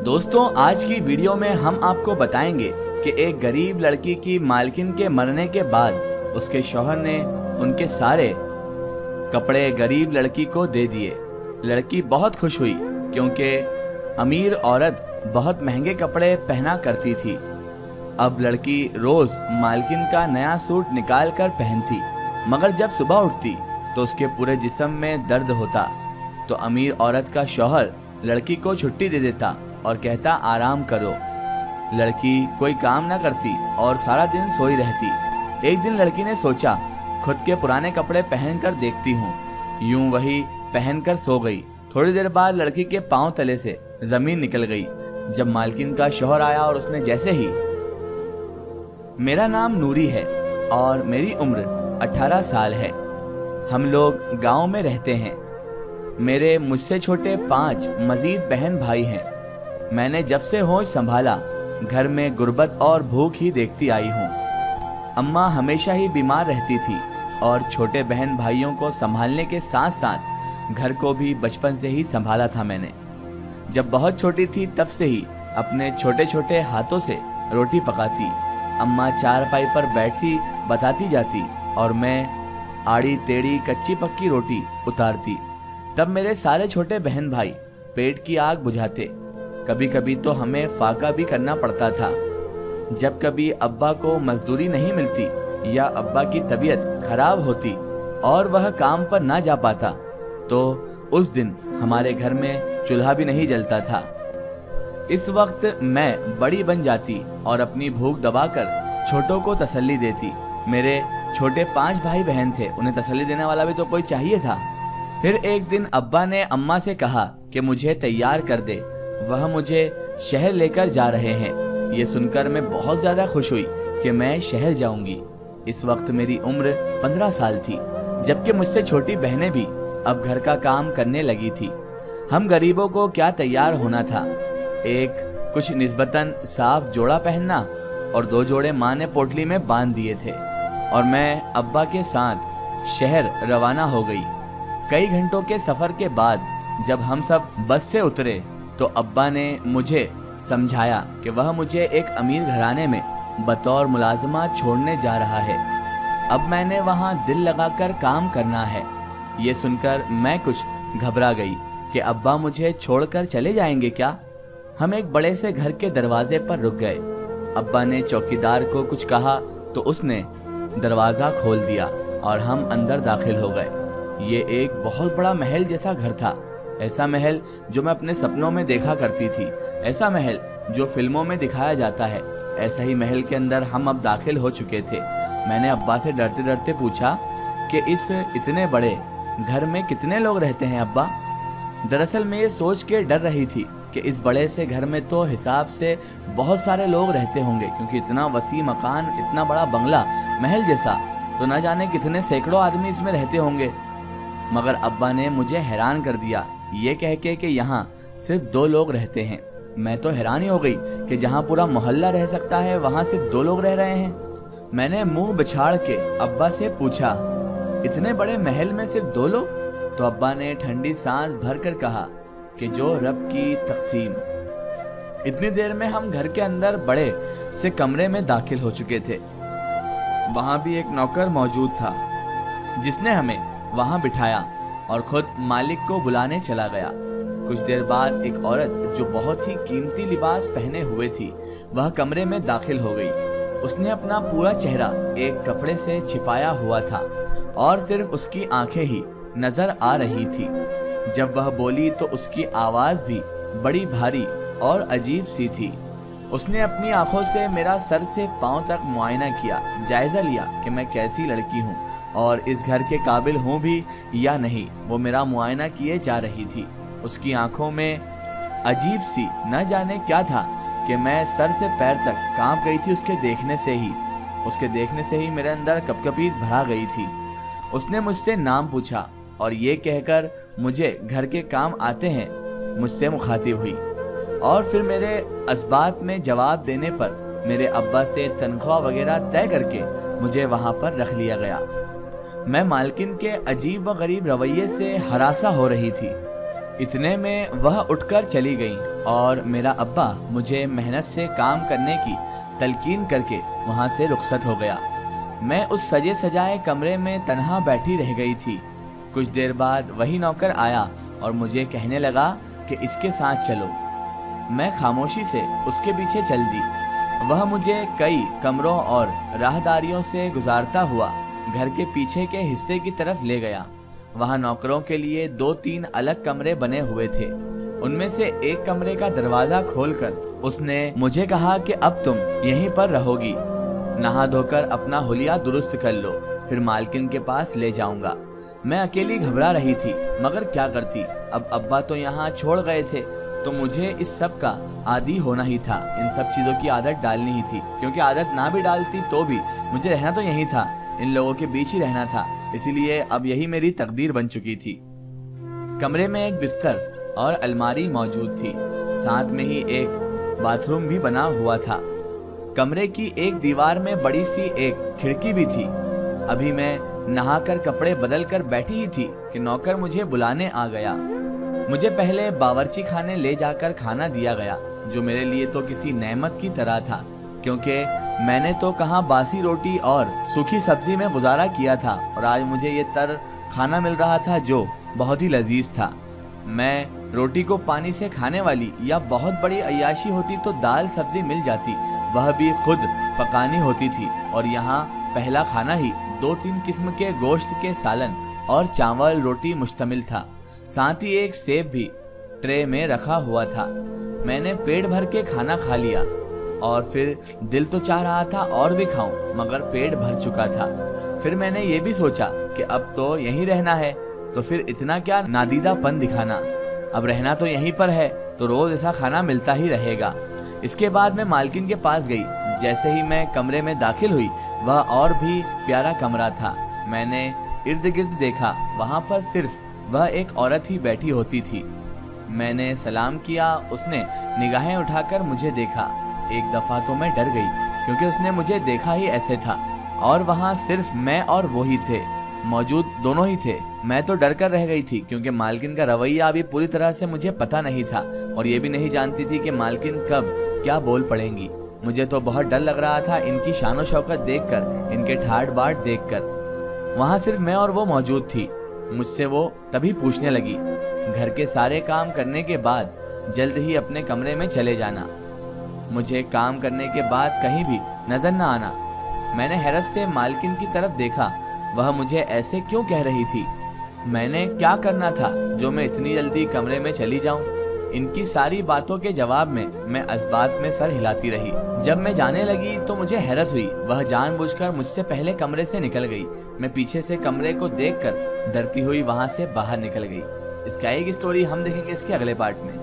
दोस्तों, आज की वीडियो में हम आपको बताएंगे कि एक गरीब लड़की की मालकिन के मरने के बाद उसके शौहर ने उनके सारे कपड़े गरीब लड़की को दे दिए। लड़की बहुत खुश हुई क्योंकि अमीर औरत बहुत महंगे कपड़े पहना करती थी। अब लड़की रोज मालकिन का नया सूट निकाल कर पहनती, मगर जब सुबह उठती तो उसके पूरे जिस्म में दर्द होता। तो अमीर औरत का शौहर लड़की को छुट्टी दे देता और कहता आराम करो। लड़की कोई काम ना करती और सारा दिन सोई रहती। एक दिन लड़की ने सोचा खुद के पुराने कपड़े पहनकर देखती हूँ। यूं वही पहनकर सो गई। थोड़ी देर बाद लड़की के पांव तले से जमीन निकल गई। जब मालकिन का शौहर आया और उसने जैसे ही, मेरा नाम नूरी है और मेरी उम्र 18 साल है। हम लोग गांव में रहते हैं। मेरे मुझसे छोटे 5 मजीद बहन भाई हैं। मैंने जब से होश संभाला घर में गुर्बत और भूख ही देखती आई हूँ। अम्मा हमेशा ही बीमार रहती थी और छोटे बहन भाइयों को संभालने के साथ साथ घर को भी बचपन से ही संभाला था मैंने। जब बहुत छोटी थी तब से ही अपने छोटे छोटे हाथों से रोटी पकाती। अम्मा चारपाई पर बैठी बताती जाती और मैं आड़ी टेढ़ी कच्ची पक्की रोटी उतारती। तब मेरे सारे छोटे बहन भाई पेट की आग बुझाते। कभी कभी तो हमें फाका भी करना पड़ता था। जब कभी अब्बा को मजदूरी नहीं मिलती या अब्बा की तबीयत खराब होती और वह काम पर ना जा पाता तो उस दिन हमारे घर में चूल्हा भी नहीं जलता था। इस वक्त मैं बड़ी बन जाती और अपनी भूख दबाकर छोटों को तसल्ली देती। मेरे छोटे 5 भाई बहन थे, उन्हें तसल्ली देने वाला भी तो कोई चाहिए था। फिर एक दिन अब्बा ने अम्मा से कहा कि मुझे तैयार कर दे, वह मुझे शहर लेकर जा रहे हैं। ये सुनकर मैं बहुत ज्यादा खुश हुई कि मैं शहर जाऊंगी। इस वक्त मेरी उम्र 15 साल थी, जबकि मुझसे छोटी बहनें भी अब घर का काम करने लगी थी। हम गरीबों को क्या तैयार होना था। एक कुछ निस्बतन साफ जोड़ा पहनना और 2 जोड़े माँ ने पोटली में बांध दिए थे और मैं अब्बा के साथ शहर रवाना हो गई। कई घंटों के सफर के बाद जब हम सब बस से उतरे तो अब्बा ने मुझे समझाया कि वह मुझे एक अमीर घराने में बतौर मुलाजमा छोड़ने जा रहा है। अब मैंने वहां दिल लगाकर काम करना है। ये सुनकर मैं कुछ घबरा गई कि अब्बा मुझे छोड़कर चले जाएंगे क्या। हम एक बड़े से घर के दरवाजे पर रुक गए। अब्बा ने चौकीदार को कुछ कहा तो उसने दरवाजा खोल दिया और हम अंदर दाखिल हो गए। ये एक बहुत बड़ा महल जैसा घर था। ऐसा महल जो मैं अपने सपनों में देखा करती थी, ऐसा महल जो फिल्मों में दिखाया जाता है। ऐसा ही महल के अंदर हम अब दाखिल हो चुके थे। मैंने अब्बा से डरते डरते पूछा कि इस इतने बड़े घर में कितने लोग रहते हैं अब्बा। दरअसल मैं ये सोच के डर रही थी कि इस बड़े से घर में तो हिसाब से बहुत सारे लोग रहते होंगे, क्योंकि इतना वसी मकान, इतना बड़ा बंगला, महल जैसा, तो न जाने कितने सैकड़ों आदमी इसमें रहते होंगे। मगर अब्बा ने मुझे हैरान कर दिया ये कह के कि यहाँ सिर्फ 2 लोग रहते हैं। मैं तो हैरान ही हो गई कि जहाँ पूरा मोहल्ला रह सकता है वहाँ सिर्फ 2 लोग रह रहे हैं। मैंने मुंह बिछाड़ के अब्बा से पूछा इतने बड़े महल में सिर्फ 2 लोग? तो अब्बा ने ठंडी सांस भरकर कहा कि जो रब की तकसीम। इतनी देर में हम घर के अंदर बड़े से कमरे में दाखिल हो चुके थे। वहां भी एक नौकर मौजूद था जिसने हमें वहां बिठाया और खुद मालिक को बुलाने चला गया। कुछ देर बाद एक औरत जो बहुत ही कीमती लिबास पहने हुए थी वह कमरे में दाखिल हो गई। उसने अपना पूरा चेहरा एक कपड़े से छिपाया हुआ था और सिर्फ उसकी आंखें ही नजर आ रही थी। जब वह बोली तो उसकी आवाज भी बड़ी भारी और अजीब सी थी। उसने अपनी आंखों से मेरा सर से पांव तक मुआयना किया, जायजा लिया कि मैं कैसी लड़की हूँ और इस घर के काबिल हूँ भी या नहीं। वो मेरा मुआयना किए जा रही थी। उसकी आंखों में अजीब सी न जाने क्या था कि मैं सर से पैर तक कांप गई थी उसके देखने से ही मेरे अंदर कपकपी भरा गई थी। उसने मुझसे नाम पूछा और ये कहकर मुझे घर के काम आते हैं मुझसे मुखातिब हुई और फिर मेरे असबात में जवाब देने पर मेरे अब्बा से तनख्वाह वगैरह तय करके मुझे वहां पर रख लिया गया। मैं मालकिन के अजीब व गरीब रवैये से हरासा हो रही थी। اتنے میں وہ اٹھ کر چلی گئی اور میرا ابا مجھے محنت سے کام کرنے کی تلقین کر کے وہاں سے رخصت ہو گیا۔ میں اس سجے سجائے کمرے میں تنہا بیٹھی رہ گئی تھی۔ کچھ دیر بعد وہی نوکر آیا اور مجھے کہنے لگا کہ اس کے ساتھ چلو۔ میں خاموشی سے اس کے پیچھے چل دی۔ وہ مجھے کئی کمروں اور راہداریوں سے گزارتا ہوا گھر کے پیچھے کے حصے کی طرف لے گیا۔ وہاں نوکروں کے لیے 2-3 الگ کمرے بنے ہوئے تھے۔ ان میں سے ایک کمرے کا دروازہ کھول کر اس نے مجھے کہا کہ اب تم یہیں پر رہو گی، نہا دھو کر اپنا حلیہ درست کر لو، پھر مالکن کے پاس لے جاؤں گا۔ میں اکیلی گھبرا رہی تھی، مگر کیا کرتی، اب ابا تو یہاں چھوڑ گئے تھے تو مجھے اس سب کا عادی ہونا ہی تھا، ان سب چیزوں کی عادت ڈالنی ہی تھی، کیونکہ عادت نہ بھی ڈالتی تو بھی مجھے رہنا تو یہی تھا، ان لوگوں کے بیچ ہی رہنا تھا، اسی لیے اب یہی میری تقدیر بن چکی تھی۔ کمرے میں ایک بستر اور الماری موجود تھی، ساتھ میں ہی ایک باتھ روم بھی بنا ہوا تھا۔ کمرے کی ایک دیوار میں بڑی سی ایک کھڑکی بھی تھی۔ ابھی میں نہا کر کپڑے بدل کر بیٹھی ہی تھی کہ نوکر مجھے بلانے آ گیا۔ مجھے پہلے باورچی خانے لے جا کر کھانا دیا گیا، جو میرے لیے تو کسی نعمت کی طرح تھا، کیونکہ میں نے تو کہاں باسی روٹی اور سوکھی سبزی میں گزارا کیا تھا، اور آج مجھے یہ تر کھانا مل رہا تھا جو بہت ہی لذیذ تھا۔ میں روٹی کو پانی سے کھانے والی یا بہت بڑی عیاشی ہوتی تو دال سبزی مل جاتی، وہ بھی خود پکانی ہوتی تھی، اور یہاں پہلا کھانا ہی 2-3 قسم کے گوشت کے سالن اور چاول روٹی مشتمل تھا، ساتھ ہی ایک سیب بھی ٹرے میں رکھا ہوا تھا۔ میں نے پیٹ بھر کے کھانا کھا لیا اور پھر دل تو چاہ رہا تھا اور بھی کھاؤں، مگر پیٹ بھر چکا تھا۔ پھر میں نے یہ بھی سوچا کہ اب تو یہیں رہنا ہے، تو پھر اتنا کیا نادیدہ پن دکھانا، اب رہنا تو یہیں پر ہے تو روز ایسا کھانا ملتا ہی رہے گا۔ اس کے بعد میں مالکن کے پاس گئی۔ جیسے ہی میں کمرے میں داخل ہوئی، وہ اور بھی پیارا کمرہ تھا۔ میں نے ارد گرد دیکھا، وہاں پر صرف وہ ایک عورت ہی بیٹھی ہوتی تھی۔ میں نے سلام کیا، اس نے نگاہیں اٹھا کر مجھے دیکھا۔ ایک دفعہ تو میں ڈر گئی، کیونکہ اس نے مجھے دیکھا ہی ایسے تھا، اور وہاں صرف میں اور وہی تھے موجود، دونوں ہی تھے۔ میں تو ڈر کر رہ گئی تھی، کیونکہ مالکن کا رویہ ابھی پوری طرح سے مجھے پتہ نہیں تھا، اور یہ بھی نہیں جانتی تھی کہ مالکن کب کیا بول پڑیں گی۔ مجھے تو بہت ڈر لگ رہا تھا ان کی شان و شوکت دیکھ کر، ان کے ٹھاٹ باٹ دیکھ کر۔ وہاں صرف میں اور وہ موجود تھی۔ مجھ سے وہ تبھی پوچھنے لگی، گھر کے سارے کام کرنے کے بعد جلد ہی اپنے کمرے میں چلے جانا، مجھے کام کرنے کے بعد کہیں بھی نظر نہ آنا۔ میں نے حیرت سے مالکن کی طرف دیکھا، وہ مجھے ایسے کیوں کہہ رہی تھی؟ میں نے کیا کرنا تھا جو میں اتنی جلدی کمرے میں چلی جاؤں؟ ان کی ساری باتوں کے جواب میں اس بات میں سر ہلاتی رہی۔ جب میں جانے لگی تو مجھے حیرت ہوئی، وہ جان بوجھ کر مجھ سے پہلے کمرے سے نکل گئی۔ میں پیچھے سے کمرے کو دیکھ کر ڈرتی ہوئی وہاں سے باہر نکل گئی۔ اس کا ایک سٹوری ہم دیکھیں گے اس کے اگلے پارٹ میں۔